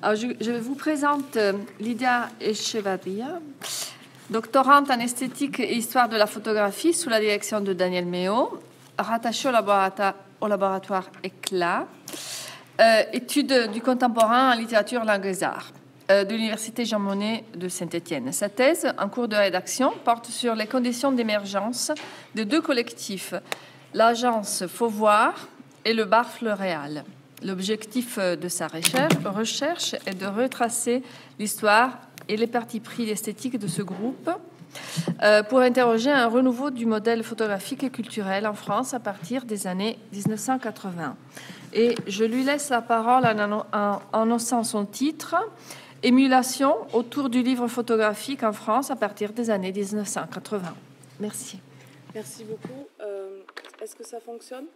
Alors, je vous présente Lydia Echevarria, doctorante en esthétique et histoire de la photographie sous la direction de Daniel Méo, rattachée au laboratoire ECLA, études du contemporain en littérature langue et arts de l'Université Jean Monnet de Saint-Étienne. Sa thèse, en cours de rédaction, porte sur les conditions d'émergence de deux collectifs, l'agence Fauvoir et le bar Fleuréal. L'objectif de sa recherche est de retracer l'histoire et les partis pris esthétiques de ce groupe pour interroger un renouveau du modèle photographique et culturel en France à partir des années 1980. Et je lui laisse la parole en annonçant son titre « Émulation autour du livre photographique en France à partir des années 1980 ». Merci. Merci beaucoup. Est-ce que ça fonctionne ?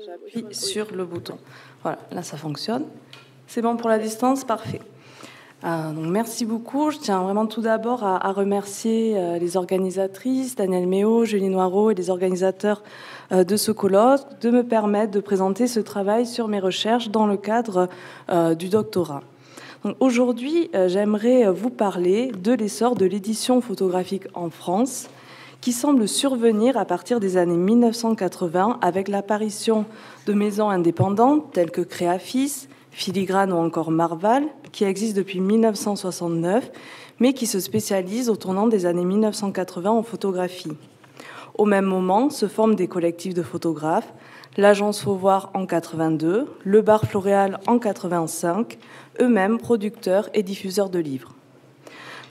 J'appuie sur le bouton. Voilà, là ça fonctionne. C'est bon pour la distance ? Parfait. Donc merci beaucoup. Je tiens vraiment tout d'abord à remercier les organisatrices, Daniel Méo, Julie Noireau et les organisateurs de ce colloque de me permettre de présenter ce travail sur mes recherches dans le cadre du doctorat. Donc aujourd'hui, j'aimerais vous parler de l'essor de l'édition photographique en France, qui semble survenir à partir des années 1980 avec l'apparition de maisons indépendantes telles que Créafis, Filigrane ou encore Marval, qui existent depuis 1969, mais qui se spécialisent au tournant des années 1980 en photographie. Au même moment se forment des collectifs de photographes, l'agence Fauvoir en 82, le bar Fleuréal en 85, eux-mêmes producteurs et diffuseurs de livres.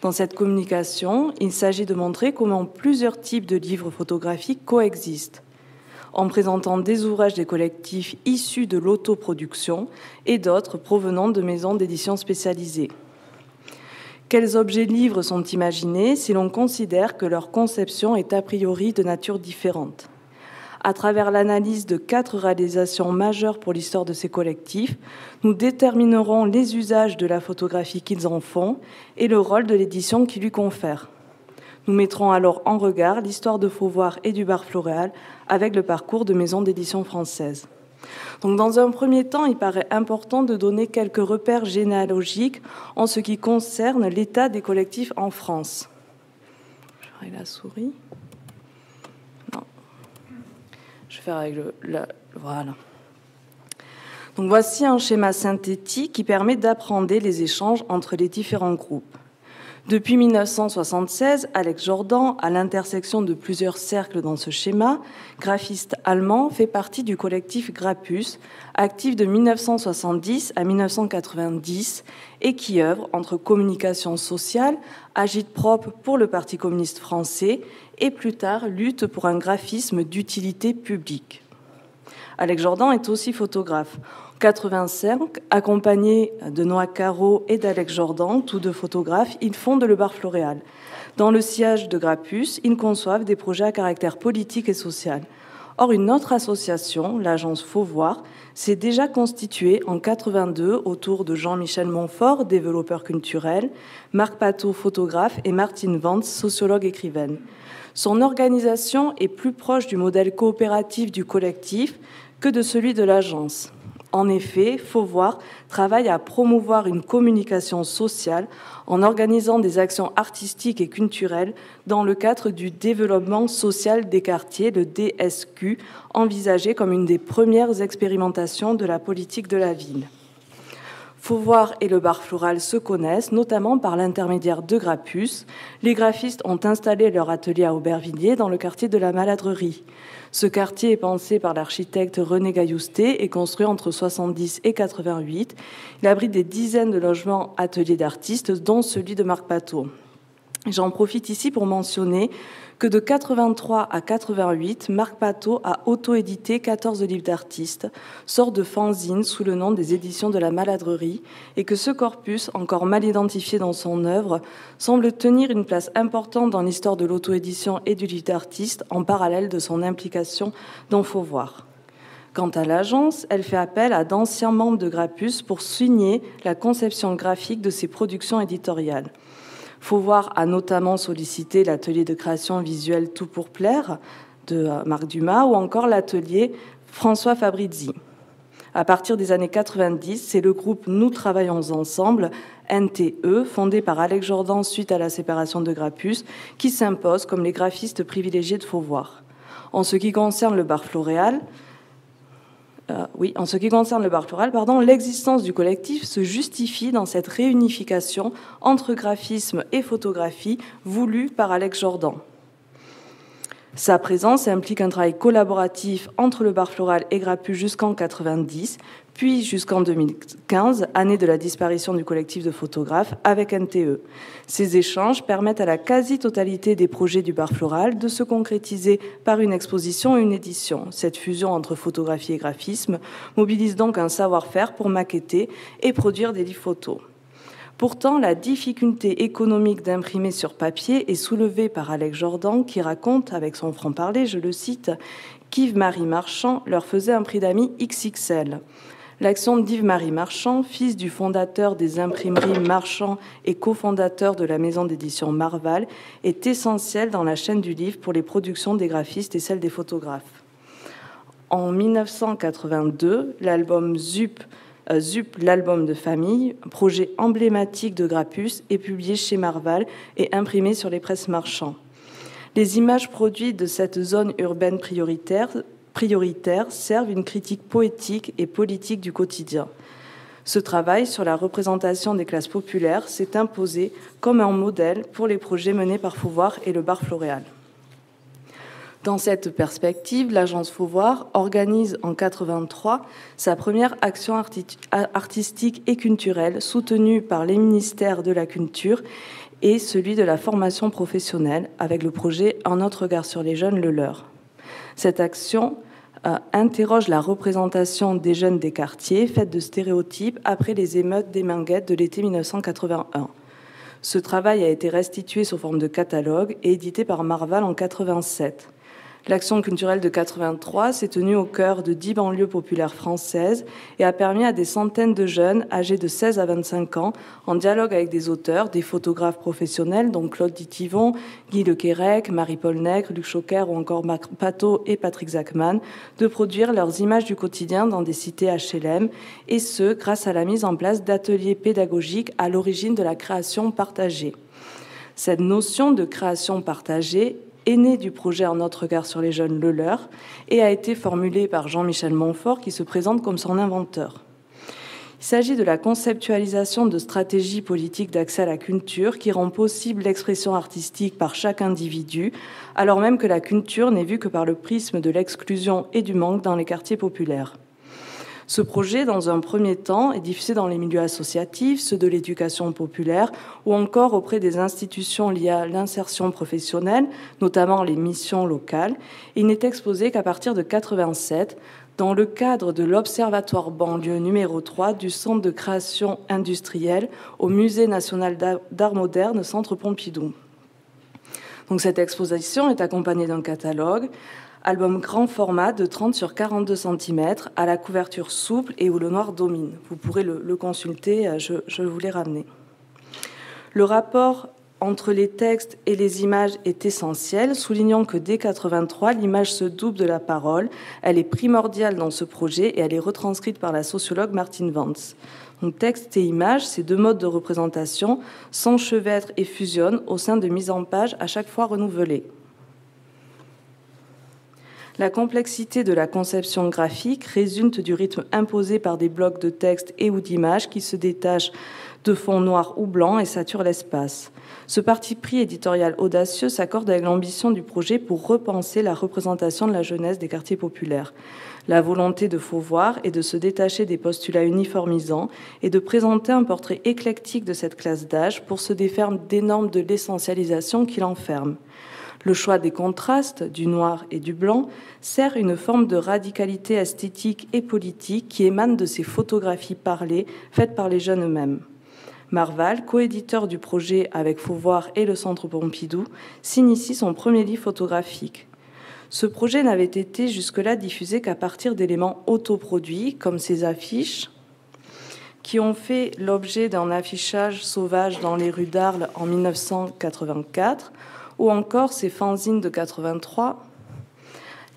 Dans cette communication, il s'agit de montrer comment plusieurs types de livres photographiques coexistent, en présentant des ouvrages des collectifs issus de l'autoproduction et d'autres provenant de maisons d'édition spécialisées. Quels objets livres sont imaginés si l'on considère que leur conception est a priori de nature différente ? À travers l'analyse de 4 réalisations majeures pour l'histoire de ces collectifs, nous déterminerons les usages de la photographie qu'ils en font et le rôle de l'édition qui lui confère. Nous mettrons alors en regard l'histoire de Fauvoir et du bar Fleuréal avec le parcours de maisons d'édition françaises. Donc, dans un premier temps, il paraît important de donner quelques repères généalogiques en ce qui concerne l'état des collectifs en France. Je vais la souris. Je vais faire avec voilà. Donc voici un schéma synthétique qui permet d'appréhender les échanges entre les différents groupes. Depuis 1976, Alex Jordan, à l'intersection de plusieurs cercles dans ce schéma, graphiste allemand, fait partie du collectif Grappus, actif de 1970 à 1990 et qui œuvre entre communication sociale, agite-propre pour le Parti communiste français et plus tard lutte pour un graphisme d'utilité publique. Alex Jordan est aussi photographe. En 1985, accompagné de Noah Caro et d'Alex Jordan, tous deux photographes, ils fondent le bar Fleuréal. Dans le sillage de Grappus, ils conçoivent des projets à caractère politique et social. Or, une autre association, l'agence Fauvoir, s'est déjà constituée en 1982 autour de Jean-Michel Montfort, développeur culturel, Marc Pateau, photographe, et Martine Vance, sociologue écrivaine. Son organisation est plus proche du modèle coopératif du collectif que de celui de l'agence. En effet, Fauvoir travaille à promouvoir une communication sociale en organisant des actions artistiques et culturelles dans le cadre du développement social des quartiers, le DSQ, envisagé comme une des premières expérimentations de la politique de la ville. Fauvoir et le bar Fleuréal se connaissent, notamment par l'intermédiaire de Grappus. Les graphistes ont installé leur atelier à Aubervilliers, dans le quartier de la Maladrerie. Ce quartier est pensé par l'architecte René Gailloustet et construit entre 1970 et 1988. Il abrite des dizaines de logements ateliers d'artistes, dont celui de Marc Pateau. J'en profite ici pour mentionner que de 1983 à 1988, Marc Pateau a auto-édité 14 livres d'artistes, sorte de fanzine sous le nom des éditions de la Maladrerie, et que ce corpus, encore mal identifié dans son œuvre, semble tenir une place importante dans l'histoire de l'auto-édition et du livre d'artiste, en parallèle de son implication dans Fauvoir. Quant à l'agence, elle fait appel à d'anciens membres de Grappus pour signer la conception graphique de ses productions éditoriales. Fauvoir a notamment sollicité l'atelier de création visuelle Tout pour plaire de Marc Dumas ou encore l'atelier François Fabrizi. À partir des années 90, c'est le groupe Nous Travaillons Ensemble, NTE, fondé par Alex Jordan suite à la séparation de Grappus, qui s'impose comme les graphistes privilégiés de Fauvoir. En ce qui concerne le bar floral, l'existence du collectif se justifie dans cette réunification entre graphisme et photographie voulue par Alex Jordan. Sa présence implique un travail collaboratif entre le bar floral et Grappus jusqu'en 90, puis jusqu'en 2015, année de la disparition du collectif de photographes, avec NTE. Ces échanges permettent à la quasi-totalité des projets du bar floral de se concrétiser par une exposition et une édition. Cette fusion entre photographie et graphisme mobilise donc un savoir-faire pour maqueter et produire des livres photos. Pourtant, la difficulté économique d'imprimer sur papier est soulevée par Alex Jordan, qui raconte, avec son franc-parler, je le cite, qu'Yves-Marie Marchand leur faisait un prix d'amis XXL. L'action d'Yves-Marie Marchand, fils du fondateur des imprimeries Marchand et cofondateur de la maison d'édition Marval, est essentielle dans la chaîne du livre pour les productions des graphistes et celles des photographes. En 1982, l'album Zup, l'album de famille, projet emblématique de Grappus, est publié chez Marval et imprimé sur les presses Marchand. Les images produites de cette zone urbaine prioritaire servent une critique poétique et politique du quotidien. Ce travail sur la représentation des classes populaires s'est imposé comme un modèle pour les projets menés par Fauvoir et le bar floréal. Dans cette perspective, l'agence Fauvoir organise en 1983 sa première action artistique et culturelle soutenue par les ministères de la Culture et celui de la formation professionnelle avec le projet Un autre regard sur les jeunes, le leur. Cette action interroge la représentation des jeunes des quartiers faite de stéréotypes après les émeutes des Minguettes de l'été 1981. Ce travail a été restitué sous forme de catalogue et édité par Marval en 1987. L'action culturelle de 1983 s'est tenue au cœur de 10 banlieues populaires françaises et a permis à des centaines de jeunes âgés de 16 à 25 ans, en dialogue avec des auteurs, des photographes professionnels, dont Claude Ditivon, Guy Le Quérec, Marie-Paul Nègre, Luc Choquer ou encore Marc Pateau et Patrick Zachman, de produire leurs images du quotidien dans des cités HLM, et ce, grâce à la mise en place d'ateliers pédagogiques à l'origine de la création partagée. Cette notion de création partagée est né du projet Un autre regard sur les jeunes, le leur, et a été formulé par Jean-Michel Montfort, qui se présente comme son inventeur. Il s'agit de la conceptualisation de stratégies politiques d'accès à la culture qui rend possible l'expression artistique par chaque individu, alors même que la culture n'est vue que par le prisme de l'exclusion et du manque dans les quartiers populaires. Ce projet, dans un premier temps, est diffusé dans les milieux associatifs, ceux de l'éducation populaire, ou encore auprès des institutions liées à l'insertion professionnelle, notamment les missions locales. Il n'est exposé qu'à partir de 1987, dans le cadre de l'Observatoire banlieue numéro 3 du Centre de création industrielle au Musée national d'art moderne, Centre Pompidou. Donc, cette exposition est accompagnée d'un catalogue, album grand format de 30 sur 42 cm, à la couverture souple et où le noir domine. Vous pourrez le consulter, je vous l'ai ramené. Le rapport entre les textes et les images est essentiel, soulignant que dès 1983, l'image se double de la parole. Elle est primordiale dans ce projet et elle est retranscrite par la sociologue Martine Vance. Donc, texte et image, ces deux modes de représentation s'enchevêtrent et fusionnent au sein de mises en page à chaque fois renouvelées. La complexité de la conception graphique résulte du rythme imposé par des blocs de texte et ou d'images qui se détachent de fond noir ou blanc et saturent l'espace. Ce parti pris éditorial audacieux s'accorde avec l'ambition du projet pour repenser la représentation de la jeunesse des quartiers populaires. La volonté de Fauvoir est de se détacher des postulats uniformisants et de présenter un portrait éclectique de cette classe d'âge pour se défaire des normes de l'essentialisation qui l'enferment. Le choix des contrastes, du noir et du blanc, sert une forme de radicalité esthétique et politique qui émane de ces photographies parlées faites par les jeunes eux-mêmes. Marval, coéditeur du projet avec Fauvoir et le Centre Pompidou, signe ici son premier livre photographique. Ce projet n'avait été jusque-là diffusé qu'à partir d'éléments autoproduits, comme ces affiches, qui ont fait l'objet d'un affichage sauvage dans les rues d'Arles en 1984, ou encore ces fanzines de 1983,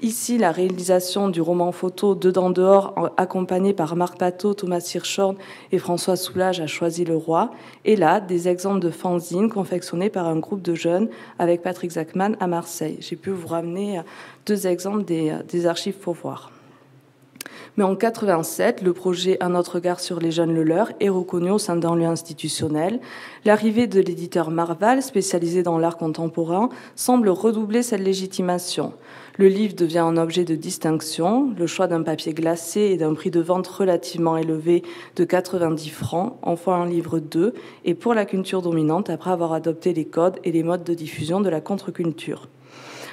Ici, la réalisation du roman photo Dedans dehors, accompagné par Marc Pateau, Thomas Hirschhorn et François Soulage, a choisi le roi. Et là, des exemples de fanzines confectionnés par un groupe de jeunes avec Patrick Zachman à Marseille. J'ai pu vous ramener 2 exemples des archives Fauvoir. Mais en 87, le projet Un autre regard sur les jeunes le leur est reconnu au sein d'un lieu institutionnel. L'arrivée de l'éditeur Marval, spécialisé dans l'art contemporain, semble redoubler cette légitimation. Le livre devient un objet de distinction. Le choix d'un papier glacé et d'un prix de vente relativement élevé de 90 francs en fait un livre 2 et pour la culture dominante après avoir adopté les codes et les modes de diffusion de la contre-culture.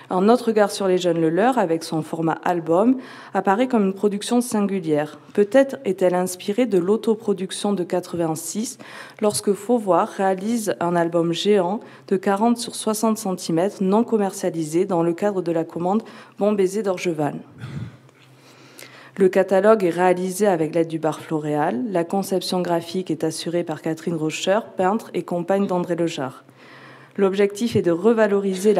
Un autre regard sur les jeunes le leur, avec son format album, apparaît comme une production singulière. Peut-être est-elle inspirée de l'autoproduction de 86, lorsque Fauvoir réalise un album géant de 40 sur 60 cm non commercialisé dans le cadre de la commande Bon baiser d'Orgeval. Le catalogue est réalisé avec l'aide du bar Floréal. La conception graphique est assurée par Catherine Rocher, peintre et compagne d'André Lejar. L'objectif est de revaloriser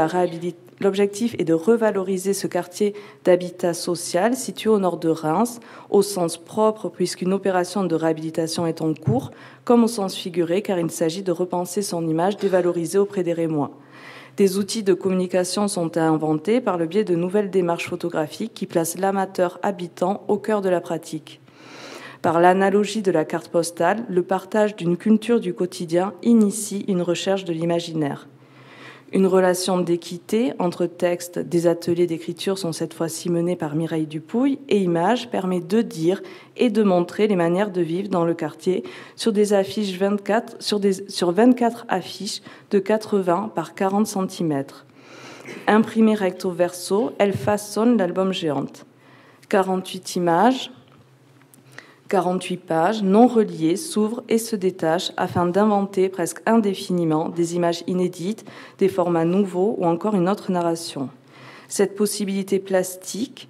ce quartier d'habitat social situé au nord de Reims, au sens propre puisqu'une opération de réhabilitation est en cours, comme au sens figuré car il s'agit de repenser son image dévalorisée auprès des Rémois. Des outils de communication sont à inventer par le biais de nouvelles démarches photographiques qui placent l'amateur habitant au cœur de la pratique. Par l'analogie de la carte postale, le partage d'une culture du quotidien initie une recherche de l'imaginaire. Une relation d'équité entre textes, des ateliers d'écriture sont cette fois-ci menés par Mireille Dupouille et images permet de dire et de montrer les manières de vivre dans le quartier sur 24 affiches de 80 par 40 cm. Imprimées recto verso, elles façonnent l'album géante. 48 images, 48 pages non reliées s'ouvrent et se détachent afin d'inventer presque indéfiniment des images inédites, des formats nouveaux ou encore une autre narration. Cette possibilité plastique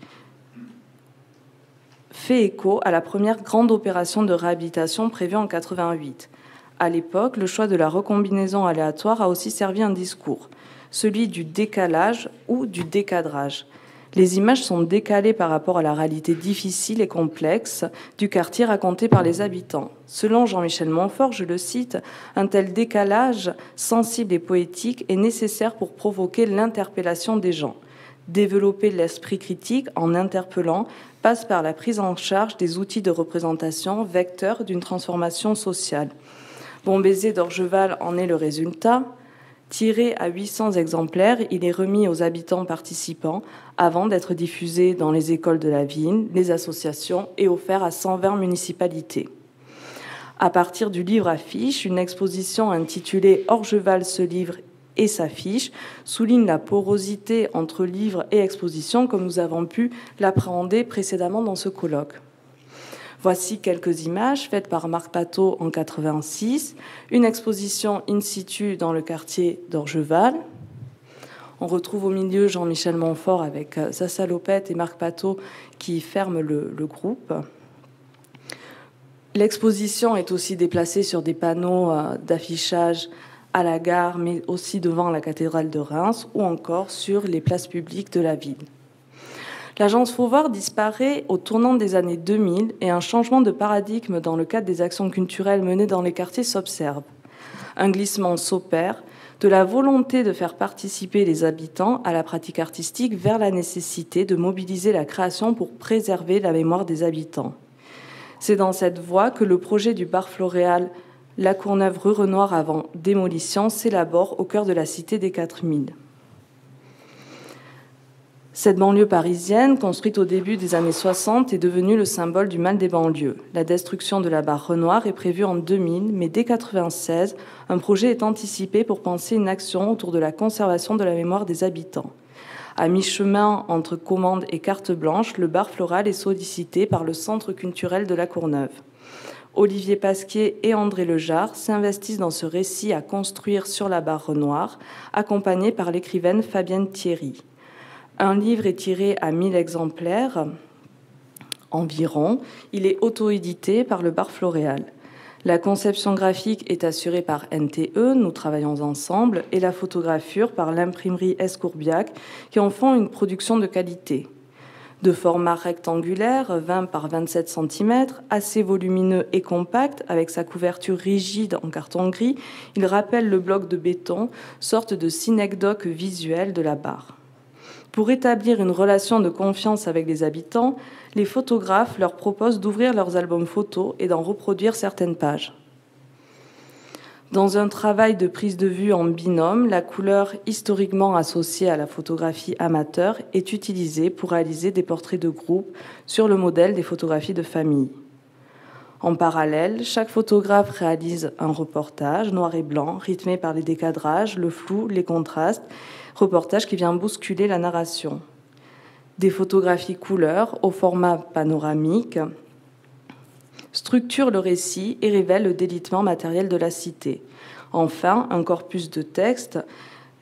fait écho à la première grande opération de réhabilitation prévue en 88. À l'époque, le choix de la recombinaison aléatoire a aussi servi un discours, celui du décalage ou du décadrage. Les images sont décalées par rapport à la réalité difficile et complexe du quartier raconté par les habitants. Selon Jean-Michel Montfort, je le cite, un tel décalage sensible et poétique est nécessaire pour provoquer l'interpellation des gens. Développer l'esprit critique en interpellant passe par la prise en charge des outils de représentation vecteurs d'une transformation sociale. Bon baiser d'Orgeval en est le résultat. Tiré à 800 exemplaires, il est remis aux habitants participants avant d'être diffusé dans les écoles de la ville, les associations et offert à 120 municipalités. À partir du livre affiche, une exposition intitulée « Orgeval se livre et s'affiche » souligne la porosité entre livre et exposition comme nous avons pu l'appréhender précédemment dans ce colloque. Voici quelques images faites par Marc Pateau en 86, une exposition in situ dans le quartier d'Orgeval. On retrouve au milieu Jean-Michel Montfort avec sa salopette et Marc Pateau qui ferment le groupe. L'exposition est aussi déplacée sur des panneaux d'affichage à la gare, mais aussi devant la cathédrale de Reims ou encore sur les places publiques de la ville. L'agence Fauvoir disparaît au tournant des années 2000 et un changement de paradigme dans le cadre des actions culturelles menées dans les quartiers s'observe. Un glissement s'opère de la volonté de faire participer les habitants à la pratique artistique vers la nécessité de mobiliser la création pour préserver la mémoire des habitants. C'est dans cette voie que le projet du bar Floréal La Courneuve rue Renoir avant démolition s'élabore au cœur de la cité des 4000. Cette banlieue parisienne, construite au début des années 60, est devenue le symbole du mal des banlieues. La destruction de la barre Renoir est prévue en 2000, mais dès 1996, un projet est anticipé pour penser une action autour de la conservation de la mémoire des habitants. À mi-chemin entre commande et carte blanche, le bar floral est sollicité par le Centre culturel de la Courneuve. Olivier Pasquier et André Lejar s'investissent dans ce récit à construire sur la barre Renoir, accompagnés par l'écrivaine Fabienne Thierry. Un livre est tiré à 1000 exemplaires environ. Il est auto-édité par le bar Floréal. La conception graphique est assurée par NTE, nous travaillons ensemble, et la photographie par l'imprimerie Escourbiac, qui en font une production de qualité. De format rectangulaire, 20 par 27 cm, assez volumineux et compact, avec sa couverture rigide en carton gris, il rappelle le bloc de béton, sorte de synecdoque visuel de la barre. Pour établir une relation de confiance avec les habitants, les photographes leur proposent d'ouvrir leurs albums photos et d'en reproduire certaines pages. Dans un travail de prise de vue en binôme, la couleur historiquement associée à la photographie amateur est utilisée pour réaliser des portraits de groupe sur le modèle des photographies de famille. En parallèle, chaque photographe réalise un reportage noir et blanc, rythmé par les décadrages, le flou, les contrastes, reportage qui vient bousculer la narration. Des photographies couleurs au format panoramique structure le récit et révèle le délitement matériel de la cité. Enfin, un corpus de textes,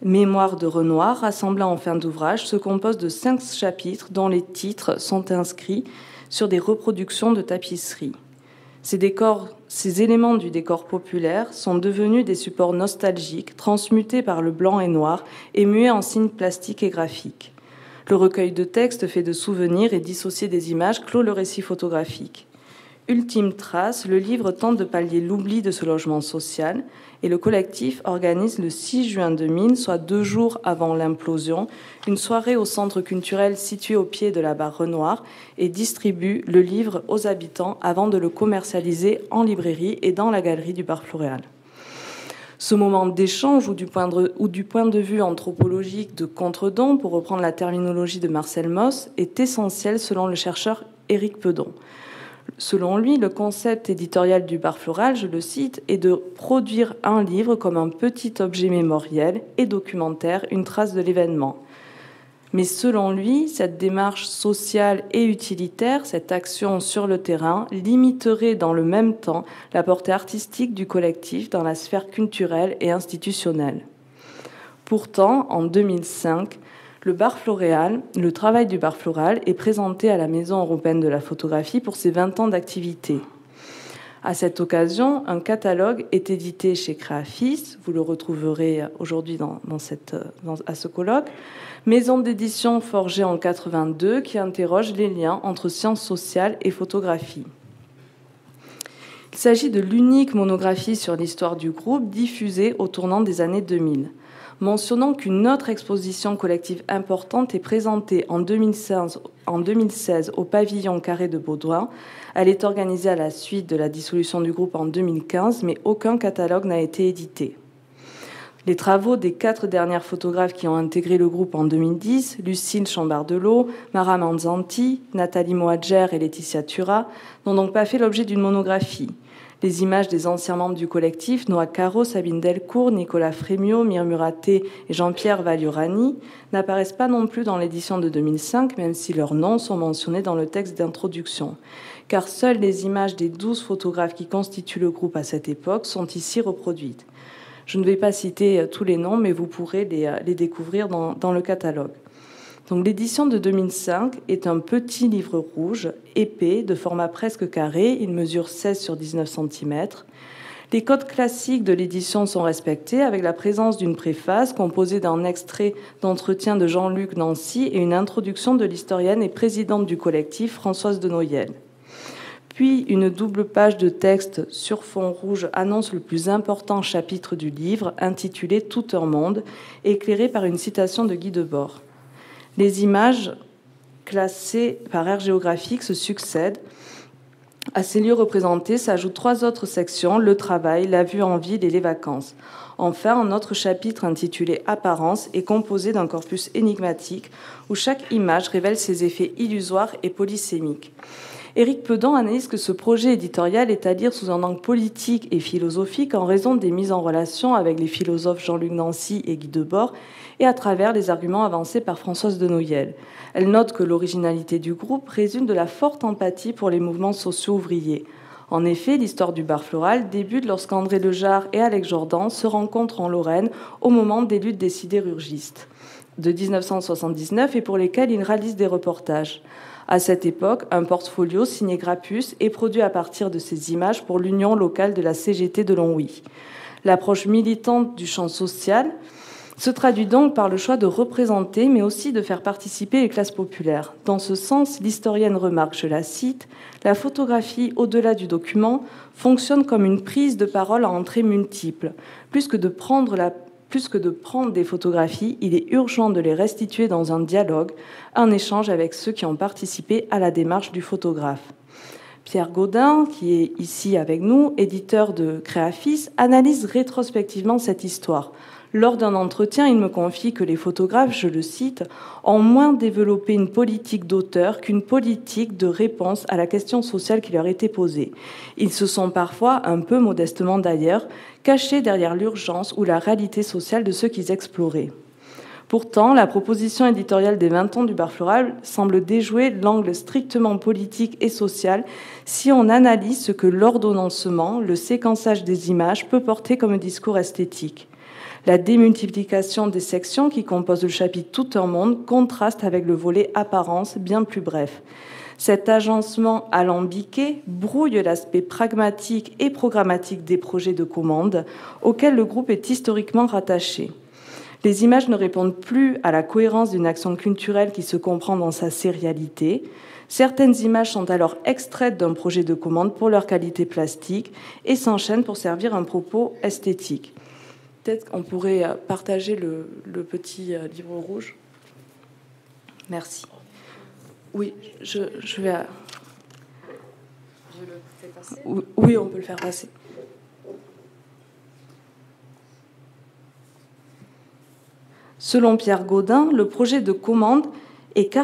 Mémoire de Renoir, rassemblé en fin d'ouvrage, se compose de 5 chapitres dont les titres sont inscrits sur des reproductions de tapisseries. Ces éléments du décor populaire sont devenus des supports nostalgiques, transmutés par le blanc et noir et mués en signes plastiques et graphiques. Le recueil de textes fait de souvenirs et dissocié des images clôt le récit photographique. Ultime trace, le livre tente de pallier l'oubli de ce logement social et le collectif organise le 6 juin 2000, soit 2 jours avant l'implosion, une soirée au centre culturel situé au pied de la barre Renoir et distribue le livre aux habitants avant de le commercialiser en librairie et dans la galerie du bar Floréal. Ce moment d'échange ou du point de vue anthropologique de contre-don, pour reprendre la terminologie de Marcel Mauss, est essentiel selon le chercheur Éric Pedon. Selon lui, le concept éditorial du bar Floréal, je le cite, est de produire un livre comme un petit objet mémoriel et documentaire, une trace de l'événement. Mais selon lui, cette démarche sociale et utilitaire, cette action sur le terrain, limiterait dans le même temps la portée artistique du collectif dans la sphère culturelle et institutionnelle. Pourtant, en 2005, le travail du bar Floréal est présenté à la Maison européenne de la photographie pour ses 20 ans d'activité. À cette occasion, un catalogue est édité chez Créafis, vous le retrouverez aujourd'hui à ce colloque, maison d'édition forgée en 82 qui interroge les liens entre sciences sociales et photographie. Il s'agit de l'unique monographie sur l'histoire du groupe diffusée au tournant des années 2000. Mentionnant qu'une autre exposition collective importante est présentée en 2016 au pavillon Carré de Baudouin. Elle est organisée à la suite de la dissolution du groupe en 2015, mais aucun catalogue n'a été édité. Les travaux des 4 dernières photographes qui ont intégré le groupe en 2010, Lucille Chambardelot, Mara Manzanti, Nathalie Moadjer et Laetitia Tura, n'ont donc pas fait l'objet d'une monographie. Les images des anciens membres du collectif, Noah Caro, Sabine Delcourt, Nicolas Frémiot, Mirmuraté et Jean-Pierre Vagliorani, n'apparaissent pas non plus dans l'édition de 2005, même si leurs noms sont mentionnés dans le texte d'introduction. Car seules les images des 12 photographes qui constituent le groupe à cette époque sont ici reproduites. Je ne vais pas citer tous les noms, mais vous pourrez les découvrir dans le catalogue. Donc, l'édition de 2005 est un petit livre rouge, épais, de format presque carré. Il mesure 16 sur 19 cm. Les codes classiques de l'édition sont respectés, avec la présence d'une préface composée d'un extrait d'entretien de Jean-Luc Nancy et une introduction de l'historienne et présidente du collectif, Françoise de Noyelles. Puis, une double page de texte sur fond rouge annonce le plus important chapitre du livre, intitulé « Tout un monde », éclairé par une citation de Guy Debord. Les images classées par aire géographique se succèdent. À ces lieux représentés s'ajoutent 3 autres sections, le travail, la vue en ville et les vacances. Enfin, un autre chapitre intitulé « Apparence » est composé d'un corpus énigmatique où chaque image révèle ses effets illusoires et polysémiques. Éric Pedon analyse que ce projet éditorial est à lire sous un angle politique et philosophique en raison des mises en relation avec les philosophes Jean-Luc Nancy et Guy Debord et à travers les arguments avancés par Françoise de Noyelles. Elle note que l'originalité du groupe résulte de la forte empathie pour les mouvements sociaux ouvriers. En effet, l'histoire du bar Floréal débute lorsqu'André Lejarre et Alex Jordan se rencontrent en Lorraine au moment des luttes des sidérurgistes de 1979 et pour lesquelles ils réalisent des reportages. À cette époque, un portfolio signé Grappus est produit à partir de ces images pour l'union locale de la CGT de Longwy. L'approche militante du champ social se traduit donc par le choix de représenter, mais aussi de faire participer les classes populaires. Dans ce sens, l'historienne remarque, je la cite, « La photographie, au-delà du document, fonctionne comme une prise de parole à entrées multiples. Plus que de prendre des photographies, il est urgent de les restituer dans un dialogue, un échange avec ceux qui ont participé à la démarche du photographe. » Pierre Gaudin, qui est ici avec nous, éditeur de Créafis, analyse rétrospectivement cette histoire. Lors d'un entretien, il me confie que les photographes, je le cite, ont moins développé une politique d'auteur qu'une politique de réponse à la question sociale qui leur était posée. Ils se sont parfois, un peu modestement d'ailleurs, cachés derrière l'urgence ou la réalité sociale de ceux qu'ils exploraient. Pourtant, la proposition éditoriale des 20 ans du bar floral semble déjouer l'angle strictement politique et social si on analyse ce que l'ordonnancement, le séquençage des images, peut porter comme discours esthétique. La démultiplication des sections qui composent le chapitre Tout un monde contraste avec le volet apparence bien plus bref. Cet agencement alambiqué brouille l'aspect pragmatique et programmatique des projets de commande auxquels le groupe est historiquement rattaché. Les images ne répondent plus à la cohérence d'une action culturelle qui se comprend dans sa sérialité. Certaines images sont alors extraites d'un projet de commande pour leur qualité plastique et s'enchaînent pour servir un propos esthétique. Peut-être qu'on pourrait partager le petit livre rouge. Merci. Oui, je vais... Je le fais passer ? Oui, on peut le faire passer. Selon Pierre Gaudin, le projet de commande est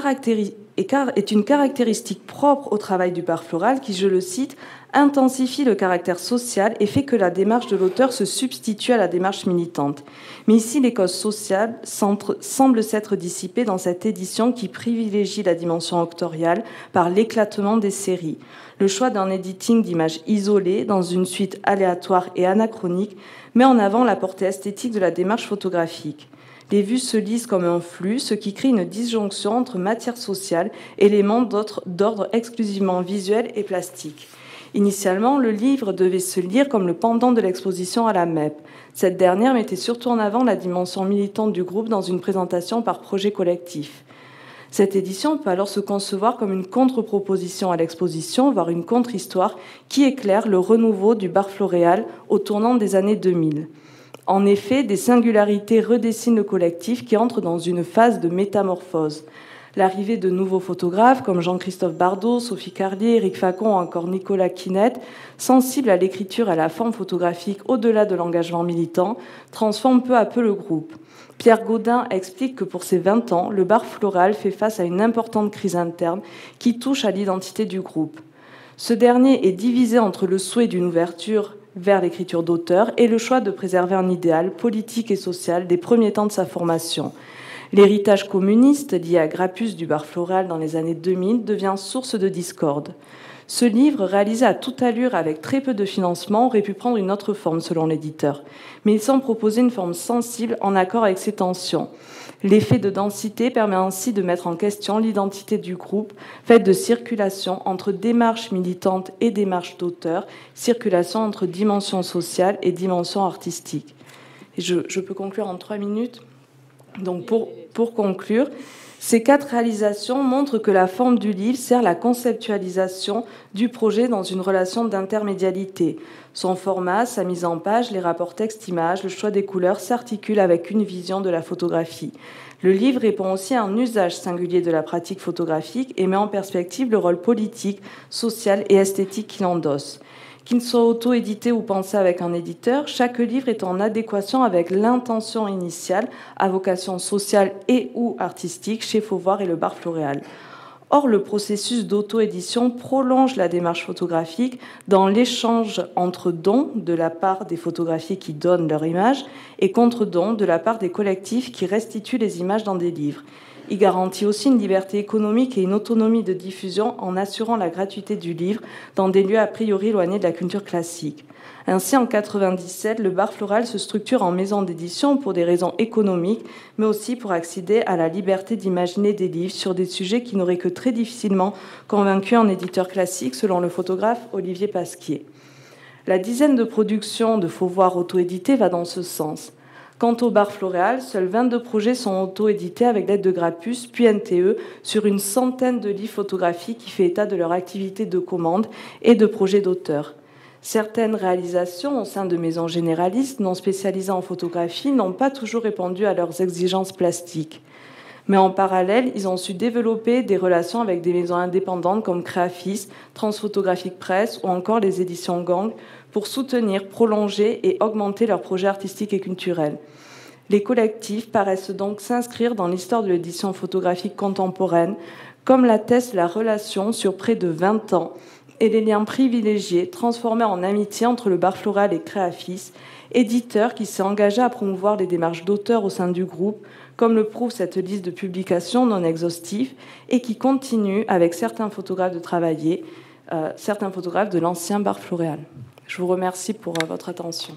une caractéristique propre au travail du bar floral qui, je le cite, intensifie le caractère social et fait que la démarche de l'auteur se substitue à la démarche militante. Mais ici, les causes sociales semblent s'être dissipées dans cette édition qui privilégie la dimension auctoriale par l'éclatement des séries. Le choix d'un editing d'images isolées dans une suite aléatoire et anachronique met en avant la portée esthétique de la démarche photographique. Les vues se lisent comme un flux, ce qui crée une disjonction entre matière sociale et éléments d'ordre exclusivement visuel et plastique. Initialement, le livre devait se lire comme le pendant de l'exposition à la MEP. Cette dernière mettait surtout en avant la dimension militante du groupe dans une présentation par projet collectif. Cette édition peut alors se concevoir comme une contre-proposition à l'exposition, voire une contre-histoire qui éclaire le renouveau du bar floréal au tournant des années 2000. En effet, des singularités redessinent le collectif qui entre dans une phase de métamorphose. L'arrivée de nouveaux photographes comme Jean-Christophe Bardot, Sophie Carlier, Éric Facon ou encore Nicolas Quinette, sensibles à l'écriture et à la forme photographique au-delà de l'engagement militant, transforment peu à peu le groupe. Pierre Gaudin explique que pour ses 20 ans, le bar floral fait face à une importante crise interne qui touche à l'identité du groupe. Ce dernier est divisé entre le souhait d'une ouverture vers l'écriture d'auteur et le choix de préserver un idéal politique et social des premiers temps de sa formation. L'héritage communiste lié à Grappus du bar floral dans les années 2000 devient source de discorde. Ce livre, réalisé à toute allure avec très peu de financement, aurait pu prendre une autre forme selon l'éditeur. Mais il semble proposer une forme sensible en accord avec ses tensions. L'effet de densité permet ainsi de mettre en question l'identité du groupe, faite de circulation entre démarche militante et démarche d'auteur, circulation entre dimension sociale et dimension artistique. Et je peux conclure en 3 minutes. Donc pour conclure, ces 4 réalisations montrent que la forme du livre sert la conceptualisation du projet dans une relation d'intermédialité. Son format, sa mise en page, les rapports texte-image, le choix des couleurs s'articulent avec une vision de la photographie. Le livre répond aussi à un usage singulier de la pratique photographique et met en perspective le rôle politique, social et esthétique qu'il endosse. Qu'il soit auto-édité ou pensé avec un éditeur, chaque livre est en adéquation avec l'intention initiale, à vocation sociale et ou artistique, chez Fauvoir et le bar floréal. Or, le processus d'auto-édition prolonge la démarche photographique dans l'échange entre dons de la part des photographies qui donnent leur image et contre-dons de la part des collectifs qui restituent les images dans des livres. Il garantit aussi une liberté économique et une autonomie de diffusion en assurant la gratuité du livre dans des lieux a priori éloignés de la culture classique. Ainsi, en 1997, le bar floral se structure en maison d'édition pour des raisons économiques, mais aussi pour accéder à la liberté d'imaginer des livres sur des sujets qui n'auraient que très difficilement convaincu un éditeur classique, selon le photographe Olivier Pasquier. La dizaine de productions de Fauvoir auto-éditées va dans ce sens. Quant au bar Floréal, seuls 22 projets sont auto-édités avec l'aide de Grappus, puis NTE, sur une centaine de livres photographiques qui fait état de leur activité de commande et de projets d'auteurs. Certaines réalisations au sein de maisons généralistes non spécialisées en photographie n'ont pas toujours répondu à leurs exigences plastiques. Mais en parallèle, ils ont su développer des relations avec des maisons indépendantes comme Créafis, Transphotographique Presse ou encore les éditions Gang pour soutenir, prolonger et augmenter leurs projets artistiques et culturels. Les collectifs paraissent donc s'inscrire dans l'histoire de l'édition photographique contemporaine, comme l'atteste la relation sur près de 20 ans et les liens privilégiés transformés en amitié entre le bar Floréal et Créafis, éditeur qui s'est engagé à promouvoir les démarches d'auteurs au sein du groupe, comme le prouve cette liste de publications non exhaustive, et qui continue avec certains photographes de travailler, certains photographes de l'ancien bar Floréal. Je vous remercie pour votre attention.